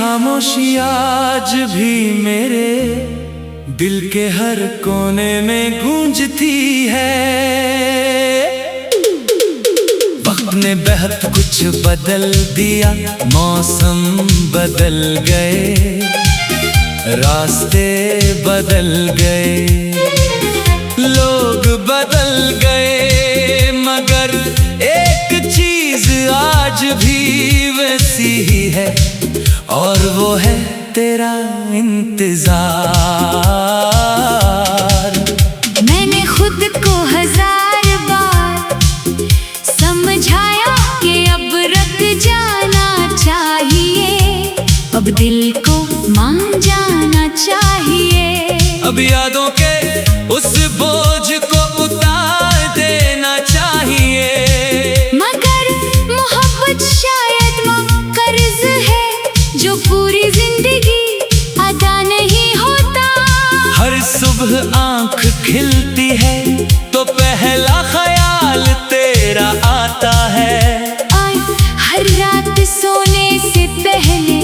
खामोशी आज भी मेरे दिल के हर कोने में गूंजती है। वक्त ने बहुत कुछ बदल दिया, मौसम बदल गए, रास्ते बदल गए, लोग बदल गए, मगर एक चीज आज भी वैसी ही है, और वो है तेरा इंतजार। मैंने खुद को 1000 बार समझाया कि अब रुक जाना चाहिए, अब दिल को मान जाना चाहिए, अब यादों के उस बोझ को उतार देना चाहिए। मगर मोहब्बत शायद वो कर्ज है जो पूरी जिंदगी अदा नहीं होता। हर सुबह आंख खिलती है तो पहला ख्याल तेरा आता है, हर रात सोने से पहले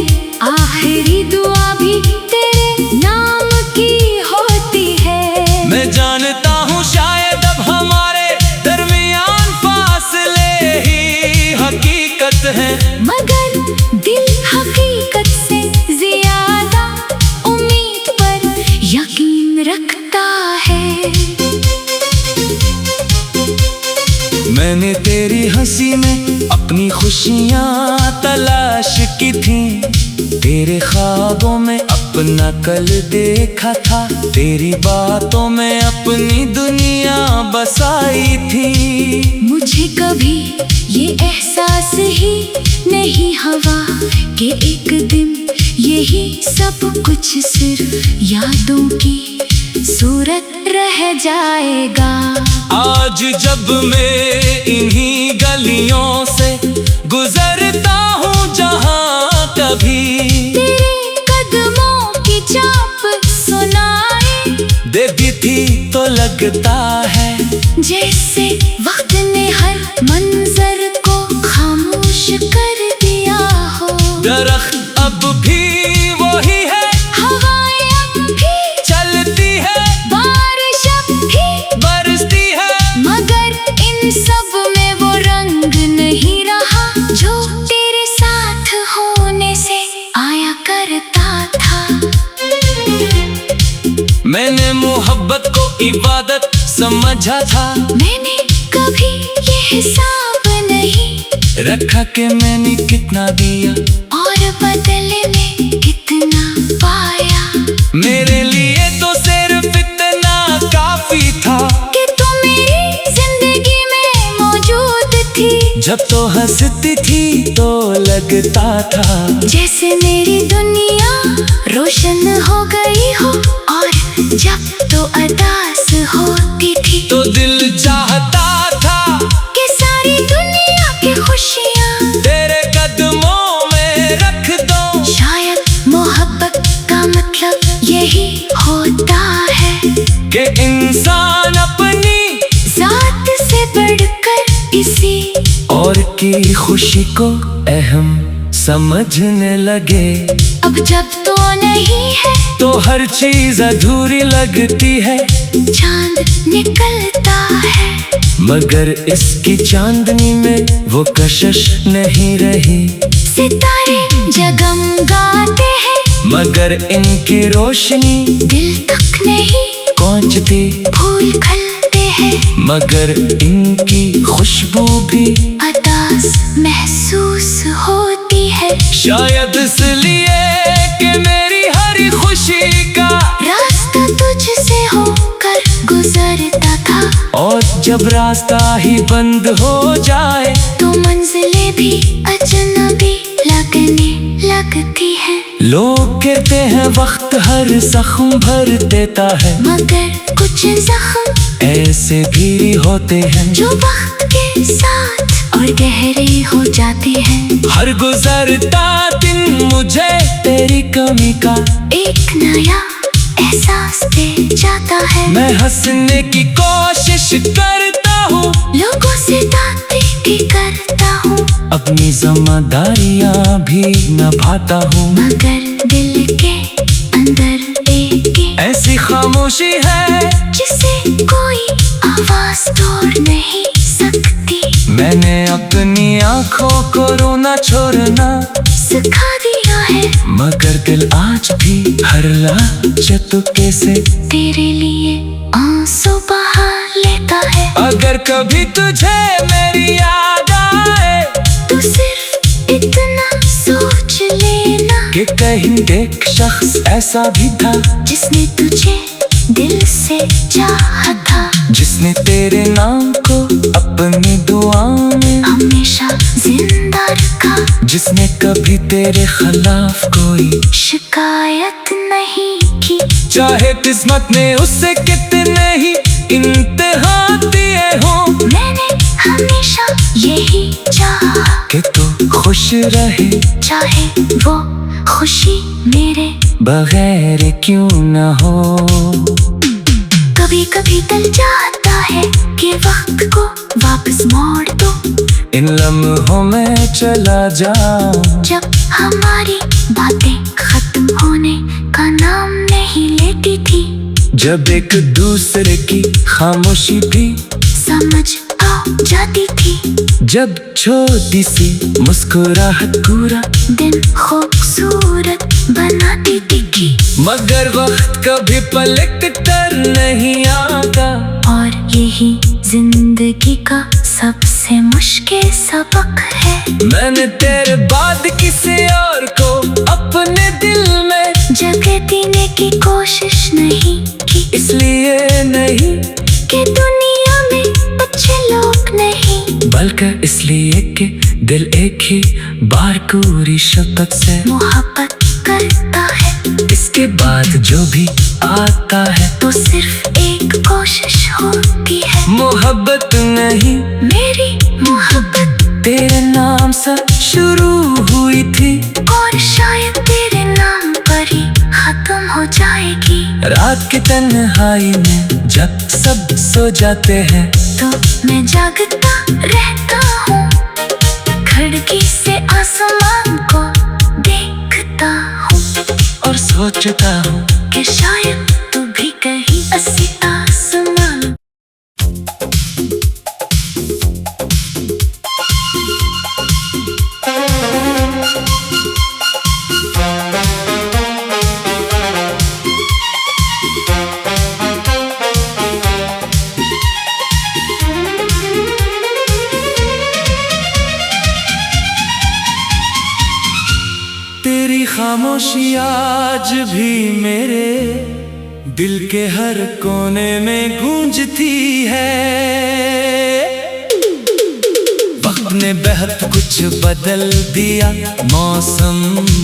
आखिरी दुआ भी तेरे नाम की होती है। मैं जानता हूँ शायद अब हमारे दरमियान फासले ही हकीकत है, मगर दिल हकीकत से ज्यादा उम्मीद पर यकीन रखता है। मैंने तेरी हंसी में अपनी खुशियाँ तलाश की थी, तेरे ख्वाबों में अपना कल देखा था, तेरी बातों में अपनी दुनिया बसाई थी। मुझे कभी ये एहसास ही नहीं हुआ कि एक दिन यही सब कुछ सिर्फ यादों की सूरत रह जाएगा। आज जब मैं इन्हीं गलियों से गुजरता हूँ जहाँ कभी तेरे कदमों की चाप सुनाई देती थी, तो लगता है जैसे वक्त ने हर मंजर को खामोश कर दिया हो। दरख्त अब भी वही है, हवाएं अब भी चलती है, बारिश अब भी बरसती है, मगर इन सब में वो रंग नहीं रहा जो तेरे साथ होने से आया करता था। मैंने मोहब्बत को इबादत समझा था, मैंने कभी ये हिसाब नहीं रखा कि मैंने कितना दिया और बदले में कितना पाया। मेरे लिए तो सिर्फ इतना काफी था कि तू मेरी जिंदगी में मौजूद थी, जब तो हंसती थी तो लगता था जैसे मेरी दुनिया रोशन हो गई हो, और जब तो अदास होती थी तो दिल चाहता था कि सारी दुनिया की खुशियाँ तेरे कदमों में रख दो। शायद मोहब्बत का मतलब यही होता है कि इंसान अपनी जात से बढ़कर इसी और की खुशी को अहम समझने लगे। अब जब तो नहीं है तो हर चीज अधूरी लगती है, चांद निकलता है, मगर इसकी चांदनी में वो कशिश नहीं रही। सितारे जगमगाते हैं, मगर इनकी रोशनी दिल तक नहीं पहुंचती, फूल खिलते हैं, मगर इनकी खुशबू भी अदास महसूस होती है। शायद इसलिए कि मेरी हर खुशी का रास्ता तुझसे होकर गुजरता था, और जब रास्ता ही बंद हो जाए तो मंजिलें भी अजनबी लगने लगती हैं। लोग कहते हैं वक्त हर जख्म भर देता है, मगर कुछ जख्म ऐसे भी होते हैं जो वक्त के साथ और गहरे हो जाते हैं। हर गुजरता दिन मुझे तेरी कमी का एक नया एहसास दे जाता है। मैं हंसने की कोशिश करता हूँ, लोगों से बातें भी करता हूँ, अपनी जिम्मेदारियां भी निभाता हूँ, मगर दिल के अंदर एक ऐसी खामोशी है जिसे कोई आवाज तोड़ नहीं सकती। मैंने अपनी आंखों को रोना छोड़ना सिखा दिया है, मगर दिल आज भी हर चुपके से तेरे लिए आंसू बहा लेता है। अगर कभी तुझे मेरी याद आए तू सिर्फ इतना सोच लेना कि कहीं एक शख्स ऐसा भी था जिसने तुझे दिल से चाहा था, जिसने तेरे नाम को अपनी दुआ में हमेशा जिंदा रखा, जिसने कभी तेरे खिलाफ कोई शिकायत नहीं की। चाहे किस्मत ने उससे कितने ही इम्तिहान दिए हों, मैंने हमेशा यही चाहा कि तू खुश रहे, चाहे वो खुशी मेरे बगैर क्यों न हो। कभी कभी दिल चाहता है कि वक्त को वापस मोड़ दो, इन लम्हों में चला जाऊं जब हमारी बातें खत्म होने का नाम नहीं लेती थी, जब एक दूसरे की खामोशी भी समझ आ जाती थी, जब छोटी सी मुस्कुराहट पूरा दिन खूबसूरत बनाती थी। मगर वक्त कभी पलट कर नहीं आता, और यही जिंदगी का सबसे मुश्किल सबक है। मैंने तेरे बाद किसी और को अपने दिल में जगह देने की कोशिश नहीं की, इसलिए नहीं कि दुनिया में अच्छे लोग नहीं, बल्कि इसलिए कि दिल एक ही बार पूरी शक्ल से मोहब्बत करता है। इसके बाद जो भी आता है तो सिर्फ एक कोशिश होती है, मोहब्बत नहीं मेरी मोहब्बत तेरे नाम से शुरू हुई थी, और शायद तेरे नाम पर ही खत्म हो जाएगी। रात की तन्हाई में जब सब सो जाते हैं तो मैं जागता रहता हूँ, खिड़की से आसमान को देखता हूँ, और सोचता हूँ कि शायद तू भी कहीं ऐसी आसमान। तेरी खामोशी आज भी मेरे दिल के हर कोने में गूंजती है। वक्त ने बहुत कुछ बदल दिया, मौसम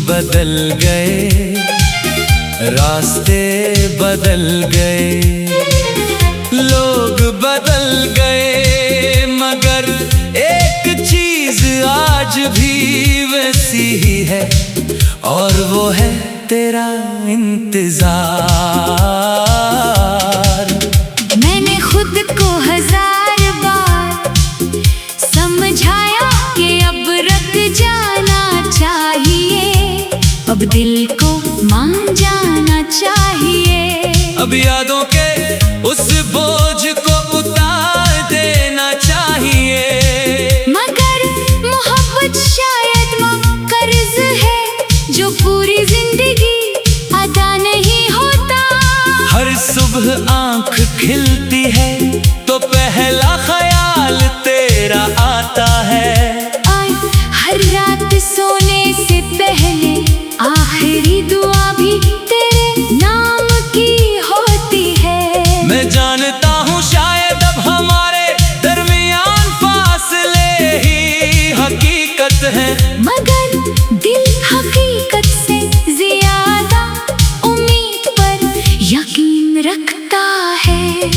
बदल गए, रास्ते बदल गए, लोग बदल गए, मगर एक चीज आज भी वैसी ही है, और वो है तेरा इंतजार। मैंने खुद को 1000 बार समझाया कि अब रुक जाना चाहिए, अब दिल को मान जाना चाहिए, अब यादों के उस बोझ को उतार देना चाहिए। मगर मोहब्बत शायद वो कर्ज है जो पूरी जिंदगी अदा नहीं होता। हर सुबह आंख खिलती है तो पहला ख्याल तेरा आता है, और हर रात सोने से पहले आखिरी दुआ भी तेरे नाम की होती है। मैं जानता हूँ शायद अब हमारे दरमियान फासले ही हकीकत है, मगर दिल हकीकत से ज्यादा उम्मीद पर यकीन रखता है।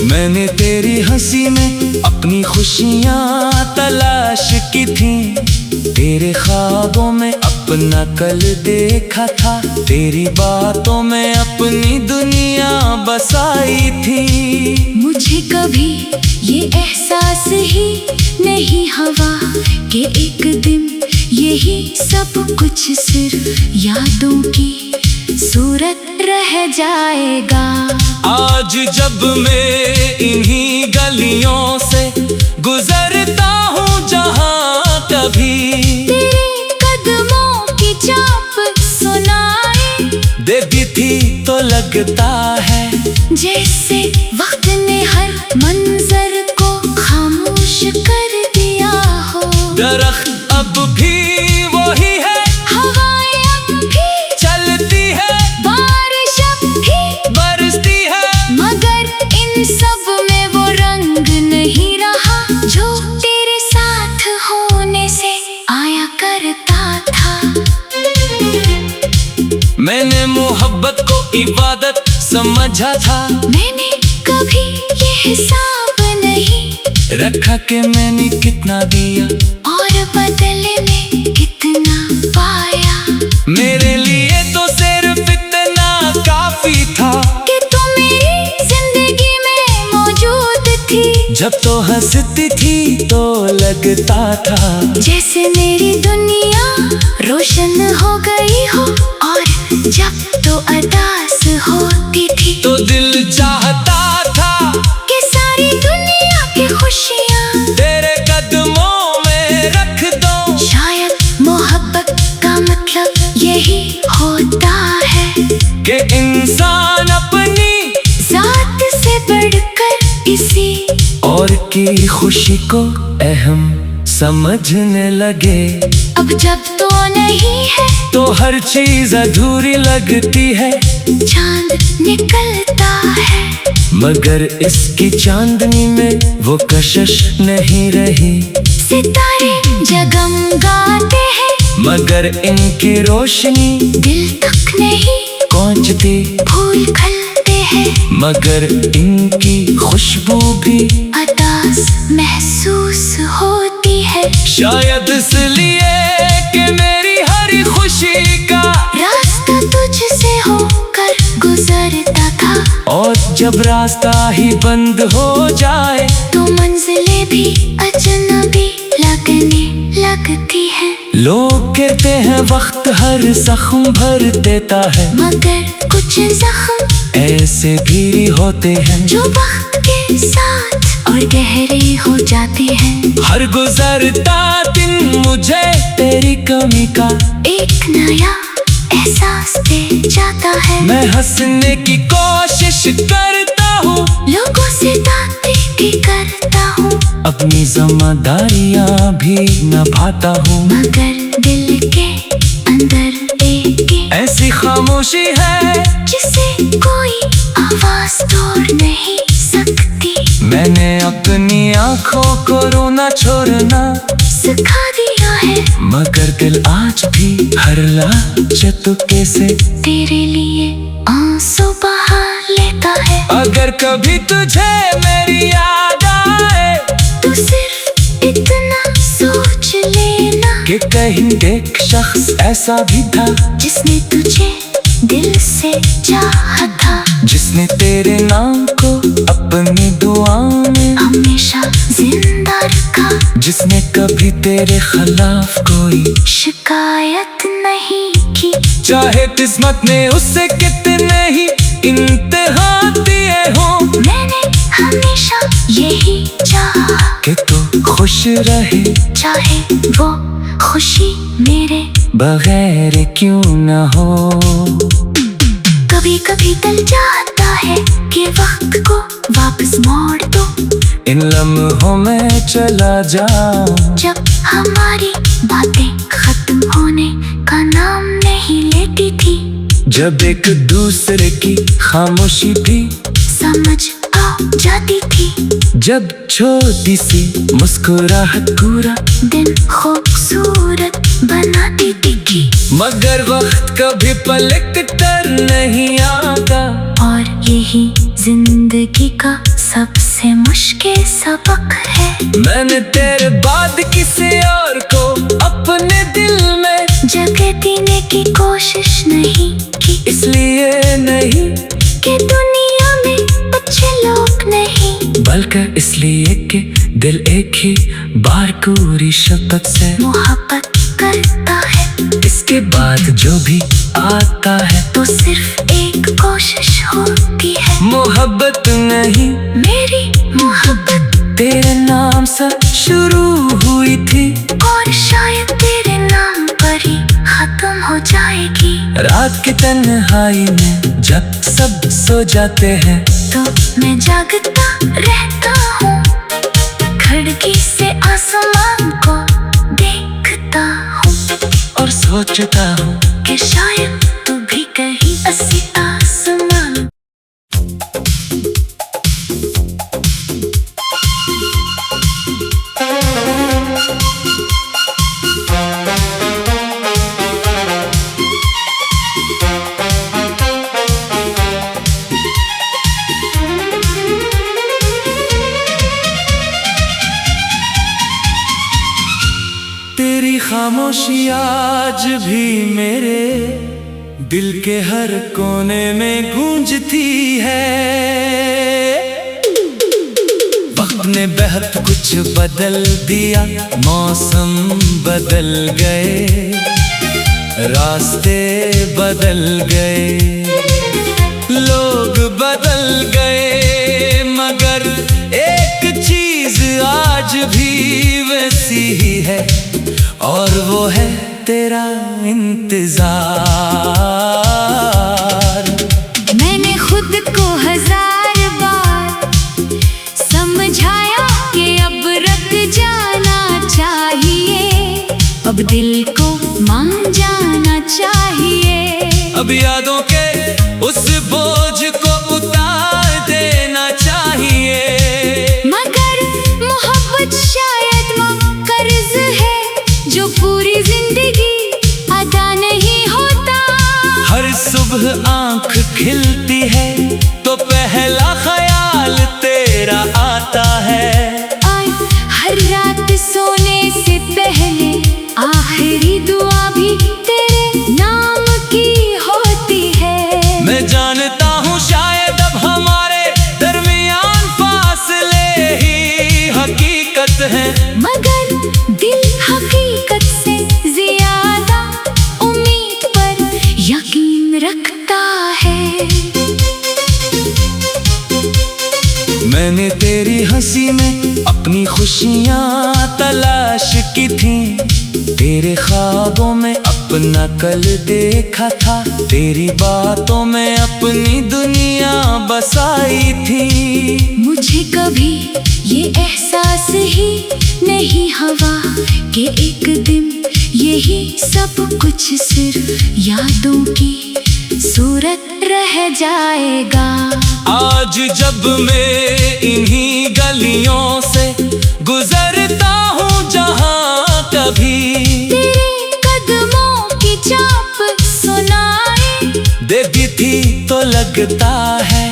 मैंने तेरी हंसी में अपनी खुशियाँ तलाश की थी, तेरे ख्वाबों में अपना कल देखा था, तेरी बातों में अपनी दुनिया बसाई थी। मुझे कभी ये एहसास ही नहीं हवा कि एक दिन यही सब कुछ सिर्फ यादों की सूरत रह जाएगा। आज जब मैं इन्हीं गलियों से गुजरता हूँ जहाँ कभी तेरे कदमों की चाप सुनाए देती थी तो लगता है जैसे वक्त ने हर मंजर को खामोश कर दिया हो। दरख्त अब भी वही है, हवाएं अब भी चलती है, बारिश अब भी बरसती है, मगर इन सब में वो रंग नहीं रहा जो तेरे साथ होने से आया करता था। मैंने मोहब्बत को इबादत समझा था, मैंने कभी ये हिसाब नहीं रखा कि मैंने कितना दिया और बदले में कितना पाया। मेरे लिए तो सिर्फ इतना काफी था कि तू मेरी जिंदगी में मौजूद थी। जब तो हंसती थी तो लगता था जैसे मेरी दुनिया रोशन हो गई हो, और जब तो अदास होती थी तो दिल चाहता था कि सारी दुनिया की खुशियाँ तेरे कदमों में रख दो। शायद मोहब्बत का मतलब यही होता है कि इंसान अपनी जात से बढ़कर इसी और की खुशी को अहम समझने लगे। अब जब तो नहीं है तो हर चीज अधूरी लगती है, चांद निकलता है मगर इसकी चांदनी में वो कशिश नहीं रही। सितारे जगमगाते हैं मगर इनकी रोशनी दिल तक नहीं पहुंचती, फूल खिलते हैं मगर इनकी खुशबू भी अदास महसूस होती है। शायद इसलिए कि मेरी हर खुशी का रास्ता तुझसे होकर गुजरता था, और जब रास्ता ही बंद हो जाए तो मंजिलें भी अजनबी लगने लगती हैं। लोग कहते हैं वक्त हर जख्म भर देता है, मगर कुछ जख्म ऐसे भी होते हैं जो वक्त के साथ और गहरे हो जाते हैं। हर गुजरता दिन मुझे तेरी कमी का एक नया एहसास दे जाता है। मैं हंसने की कोशिश करता हूँ, लोगों से बातें भी करता हूँ, अपनी जिम्मेदारियाँ भी निभाता हूँ, मगर दिल के अंदर एक ऐसी खामोशी है जिसे कोई आवाज तोड़ नहीं सकती। मैंने अपनी आँखों को रोना छोड़ना सिखा दिया है, मगर दिल आज भी हर चुपके से तेरे लिए आंसू बहा लेता है। अगर कभी तुझे मेरी याद आए तू सिर्फ इतना सोच लेना कि कहीं एक शख्स ऐसा भी था जिसने तुझे दिल से चाहा था, जिसने तेरे नाम को अपनी दुआ में हमेशा जिंदा रखा, जिसने कभी तेरे खिलाफ कोई शिकायत नहीं की। चाहे किस्मत ने उससे कितने ही इम्तिहान दिए हो, मैंने हमेशा यही चाहा कि तू खुश रहे, चाहे वो खुशी मेरे बगैर क्यों न हो। कभी कभी दिल चाहता है कि वक्त को वापस मोड़ दो, इन लम्हों में चला जाऊं जब हमारी बातें खत्म होने का नाम नहीं लेती थी, जब एक दूसरे की खामोशी भी समझ आ जाती थी, जब छोटी सी मुस्कुराहट पूरा दिन खूबसूरत बना देती थी। मगर वक्त कभी पलट कर नहीं आता, और यही जिंदगी का सबसे मुश्किल सबक है। मैंने तेरे बाद किसी और को अपने दिल में जगह देने की कोशिश नहीं की, इसलिए नहीं कि दुनिया में अच्छे लोग नहीं, बल्कि इसलिए कि दिल एक ही बार पूरी शपथ से मोहब्बत करता है, इसके बाद जो भी आता है तो सिर्फ एक कोशिश होती है। मोहब्बत नहीं मेरी मोहब्बत तेरे नाम से शुरू हुई थी, और शायद तेरे नाम पर ही खत्म हो जाएगी। रात की तन्हाई में जब सब सो जाते हैं तो मैं जागता रहता हूँ, खिड़की से आसमान को देखता हूँ, और सोचता हूँ कि शायद तू भी कहीं ऐसी आसमान। तेरी खामोशी आज भी मेरे दिल के हर कोने में गूंजती है। वक्त ने बहुत कुछ बदल दिया, मौसम बदल गए, रास्ते बदल गए, लोग बदल गए, मगर एक चीज आज भी वैसी ही है, और वो है तेरा इंतजार। मैंने खुद को 1000 बार समझाया कि अब रुक जाना चाहिए, अब दिल को मान जाना चाहिए, अब यादों के उस बोझ को उतार देना चाहिए। मगर मोहब्बत शायद वो कर्ज है जो पूरी जिंदगी अदा नहीं होता। हर सुबह आंख खिलती है तो पहला ख्याल तेरा आता है, और हर रात सोने से पहले आखिरी दुआ भी तेरे नाम की होती है। मैं जानता हूँ शायद अब हमारे दरमियान फासले ही हकीकत है, मगर दिल हकीकत से ज्यादा उम्मीद पर यकीन रखता है। मैंने तेरी हंसी में अपनी खुशियाँ तलाश की थी, तेरे ख्वाबों में अपना कल देखा था, तेरी बातों में अपनी दुनिया बसाई थी। मुझे कभी ये एहसास ही नहीं हुआ कि एक दिन यही सब कुछ सिर्फ यादों की सूरत रह जाएगा। आज जब मैं इन्हीं गलियों से गुजरता हूँ जहाँ कभी तेरे कदमों की चाप सुनाई देती थी, तो लगता है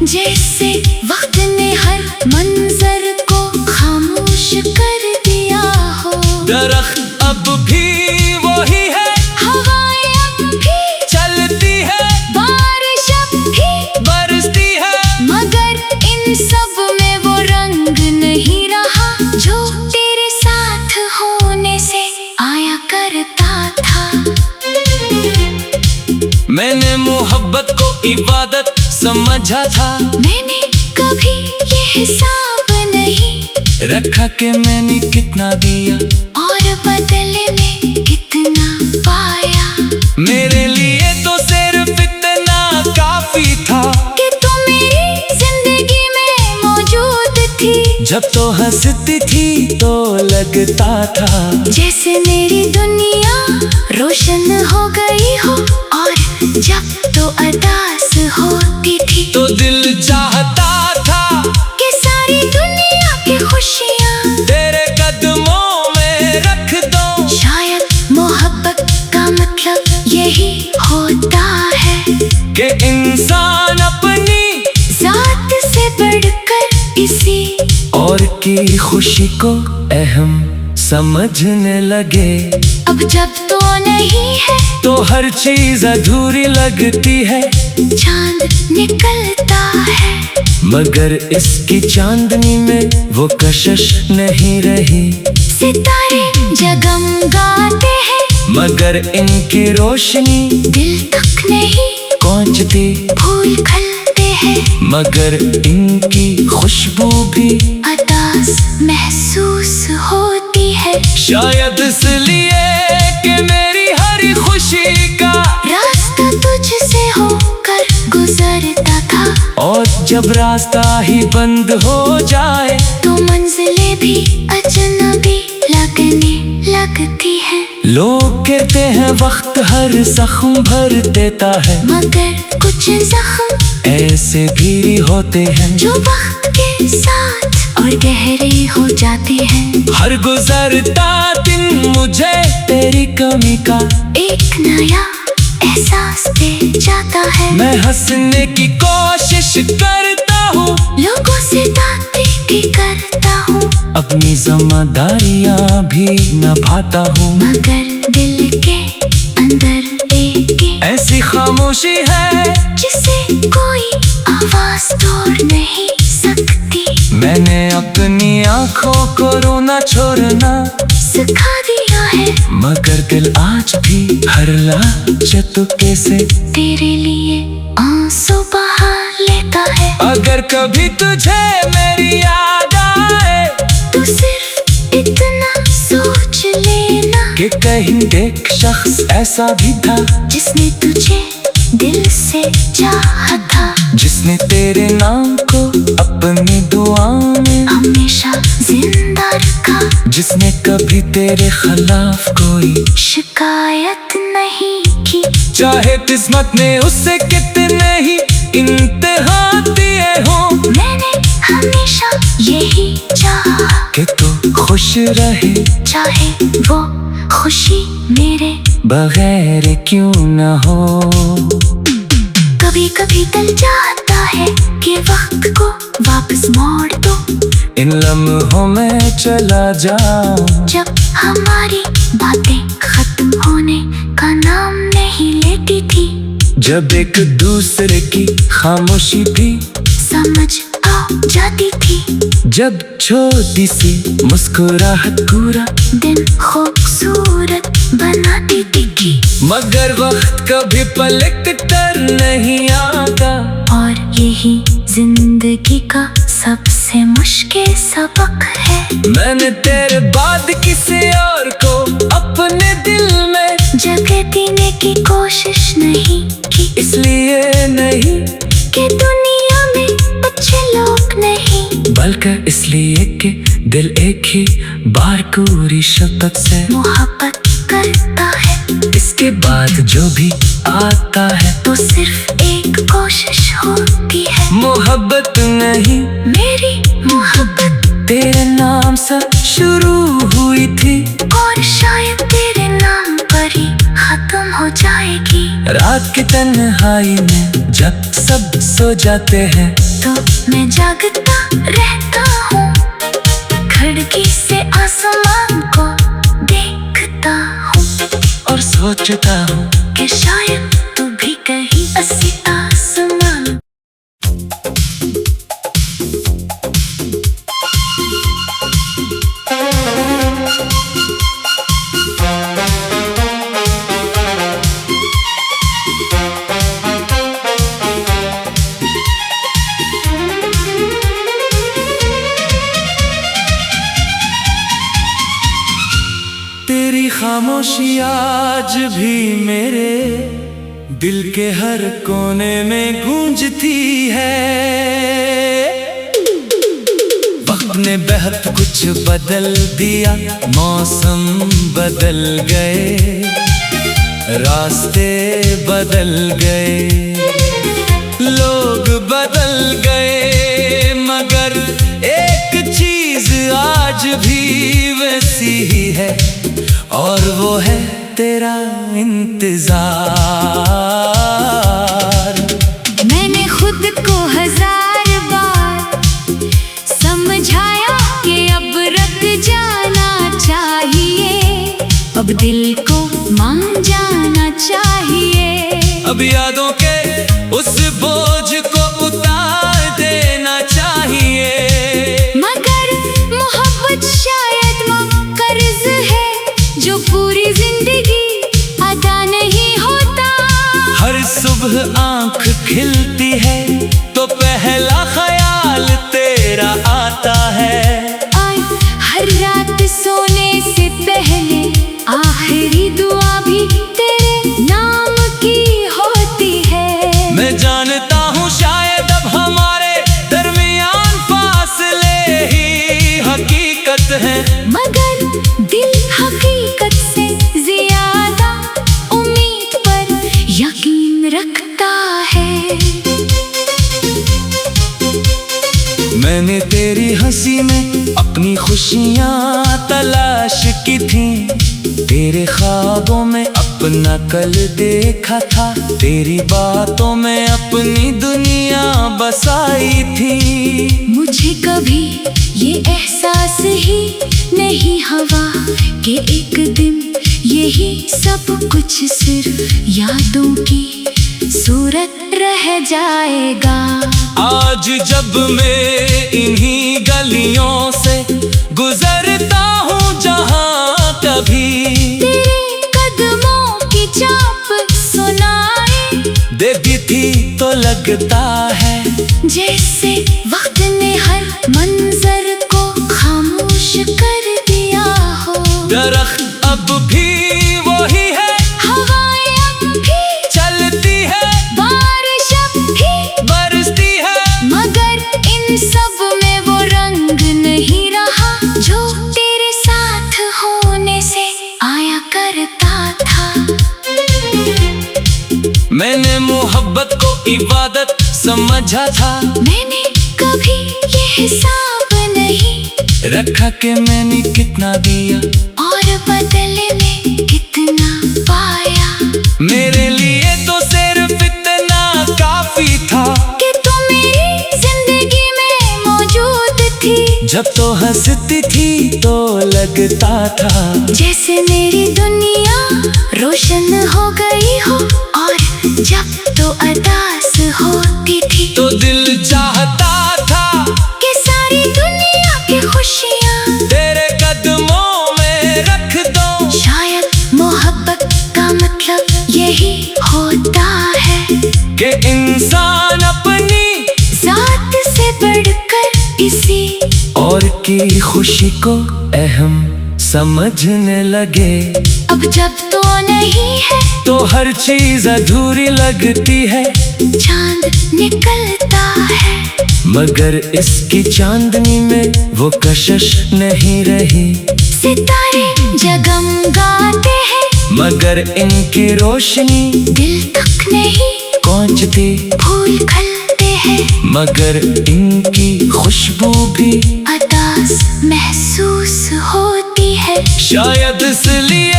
जैसे वक्त ने हर मंजर को खामोश कर दिया हो। दरख्त अब भी वही है, हवाएं अब भी चलती है, बारिश अब भी बरसती है, मगर इन सब में वो रंग नहीं रहा जो तेरे साथ होने से आया करता था। मैंने मोहब्बत को इबादत समझा था, मैंने कभी ये हिसाब नहीं रखा कि मैंने कितना दिया और बदले में कितना पाया। मेरे लिए तो सिर्फ इतना काफी था कि तू मेरी जिंदगी में मौजूद थी, जब तो हंसती थी तो लगता था जैसे मेरी दुनिया रोशन हो गई हो, और जब तो अदास होती थी तो दिल चाहता था कि सारी दुनिया की खुशियाँ तेरे कदमों में रख दो। शायद मोहब्बत का मतलब यही होता है कि इंसान अपनी जात से बढ़कर इसी और की खुशी को अहम समझने लगे। अब जब तो नहीं है तो हर चीज अधूरी लगती है, चांद निकलता है मगर इसकी चांदनी में वो कशिश नहीं रही। सितारे जगमगाते हैं मगर इनकी रोशनी दिल तक नहीं पहुंचती। फूल खिलते हैं मगर इनकी खुशबू भी अतास महसूस होती है। शायद इसलिए कि मेरी हर खुशी का रास्ता तुझसे होकर गुजरता था। और जब रास्ता ही बंद हो जाए तो मंजिलें भी अजनबी लगने लगती है। लोग कहते हैं वक्त हर जख्म भर देता है, मगर कुछ जख्म ऐसे भी होते हैं जो वक्त के साथ और गहरे हो जाते हैं। हर गुजरता दिन मुझे तेरी कमी का एक नया एहसास दे जाता है। मैं हंसने की कोशिश करता हूँ, लोगों से बातें भी करता हूँ, अपनी जिम्मेदारियाँ भी निभाता हूँ, मगर दिल के अंदर एक ऐसी खामोशी है जिसे कोई आवाज तोड़ नहीं सकती। मैंने अपनी आँखों को रोना छोड़ना सिखा दिया है, मगर दिल आज भी हर चुपके से तेरे लिए आंसू बहा लेता है। अगर कभी तुझे मेरी याद आए तो सिर्फ इतना सोच लेना कि कहीं एक शख्स ऐसा भी था जिसने तुझे दिल से चाहा था, जिसने तेरे नाम को अपनी दुआ में हमेशा जिंदा रखा, जिसने कभी तेरे खिलाफ कोई शिकायत नहीं की। चाहे किस्मत ने उससे कितने ही इम्तिहान दिए हों, मैंने हमेशा यही चाहा कि तू खुश रहे, चाहे वो खुशी मेरे बगैर क्यों न हो। कभी कभी दिल चाहता है कि वक्त को वापस मोड़ दो, इन लम्हों में चला जाऊं जब हमारी बातें खत्म होने का नाम नहीं लेती थी, जब एक दूसरे की खामोशी भी समझ आ जाती थी, जब छोटी सी मुस्कुराहट पूरा दिन खूबसूरत बना देती थी। मगर वक्त कभी पलट कर नहीं आता, और यही जिंदगी का सबसे मुश्किल सबक है। मैंने तेरे बाद किसी और को अपने दिल में जगह देने की कोशिश नहीं की, इसलिए नहीं कि दुनिया में अच्छे लोग नहीं, बल्कि इसलिए कि दिल एक ही बार पूरी शब्द से मोहब्बत करता है। इसके बाद जो भी आता है तो सिर्फ एक कोशिश होती है, मोहब्बत नहीं मेरी मोहब्बत तेरे नाम से शुरू हुई थी, और शायद तेरे नाम पर ही खत्म हो जाएगी। रात की तन्हाई में जब सब सो जाते हैं तो मैं जागता रहता हूँ, खिड़की से आसमान को देखता हूँ, और सोचता हूँ कि शायद तू भी कहीं ऐसी आसमान। तेरी खामोशी आज भी मेरे दिल के हर कोने में गूंजती है। वक्त ने बहुत कुछ बदल दिया, मौसम बदल गए, रास्ते बदल गए, लोग बदल गए, मगर एक चीज आज भी वैसी ही है, और वो है तेरा इंतजार। मैंने खुद को 1000 बार समझाया कि अब रुक जाना चाहिए, अब दिल को मान जाना चाहिए, अब यादों के उस बोझ को उतार देना मैंने तेरी हंसी में अपनी खुशियाँ तलाश की थी। तेरे ख्वाबों में अपना कल देखा था, तेरी बातों में अपनी दुनिया बसाई थी। मुझे कभी ये एहसास ही नहीं हुआ कि एक दिन यही सब कुछ सिर्फ यादों की सूरत रह जाएगा। आज जब मैं इन्हीं गलियों से गुजरता हूँ जहाँ कभी तेरे कदमों की चाप सुनाई देती थी, तो लगता है जैसे वक्त ने हर मंजर को खामोश कर दिया हो। दरख्त अब भी वही है, हवाएं अब भी चलती है, बारिश अब भी बरसती है, मगर इन सब में वो रंग नहीं रहा जो तेरे साथ होने से आया करता था। मैंने मोहब्बत को इबादत समझा था, मैंने कभी ये हिसाब नहीं रखा कि मैंने कितना दिया और बदले में कितना पाया। मेरे लिए तो सिर्फ इतना काफी था कि तू मेरी जिंदगी में मौजूद थी। जब तो हंसती थी तो लगता था जैसे मेरी दुनिया रोशन हो गई हो, और जब तो अदास होती थी तो दिल चाहता था कि सारी दुनिया की खुशियाँ तेरे कदमों में रख दो। शायद मोहब्बत का मतलब यही होता है कि इंसान अपनी जात से बढ़कर इसी और की खुशी को अहम समझने लगे। अब जब तो नहीं है तो हर चीज अधूरी लगती है, चांद निकलता है मगर इसकी चांदनी में वो कशिश नहीं रही। सितारे जगमगाते हैं मगर इनकी रोशनी दिल तक नहीं पहुंचती, फूल खिलते हैं मगर इनकी खुशबू भी अदास महसूस होती है। शायद इसलिए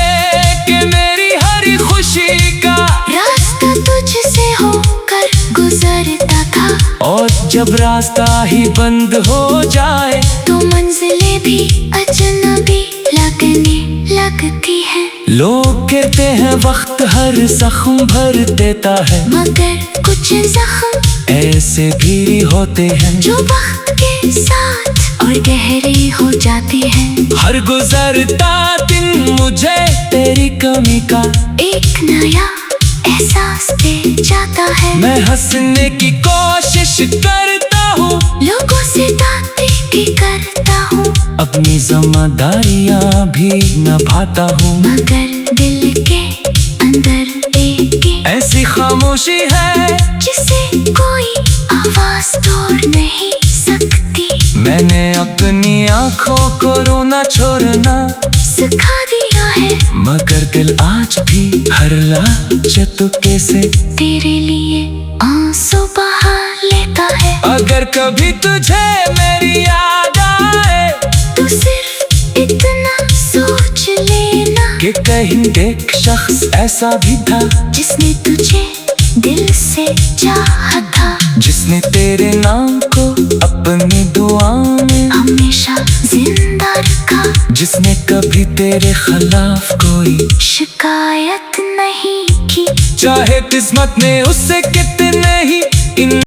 कि मेरी हर खुशी का रास्ता तुझसे होकर गुजरता था, और जब रास्ता ही बंद हो जाए तो मंजिलें भी अजनबी लगने लगती हैं। लोग कहते हैं वक्त हर जख्म भर देता है, मगर कुछ जख्म ऐसे भी होते हैं जो वक्त के साथ और गहरे हो जाते हैं। हर गुजरता दिन मुझे तेरी कमी का एक नया एहसास दे जाता है। मैं हंसने की कोशिश करता हूँ, लोगों से बातें भी करता हूँ, अपनी जिम्मेदारियाँ भी निभाता हूँ, मगर दिल के अंदर एक ऐसी खामोशी है जिसे कोई आवाज तोड़ नहीं सकती। मैंने अपनी आँखों को रोना छोड़ना सिखा दिया है, मगर दिल आज भी हर चुपके से तेरे लिए आंसू बहा लेता है। अगर कभी तुझे मेरी याद आए तू सिर्फ इतना सोच लेना कि कहीं एक शख्स ऐसा भी था जिसने तुझे दिल से चाहा था, जिसने तेरे नाम को अपनी दुआ में हमेशा जिंदा रखा, जिसने कभी तेरे खिलाफ कोई शिकायत नहीं की। चाहे किस्मत ने उससे कितने ही इन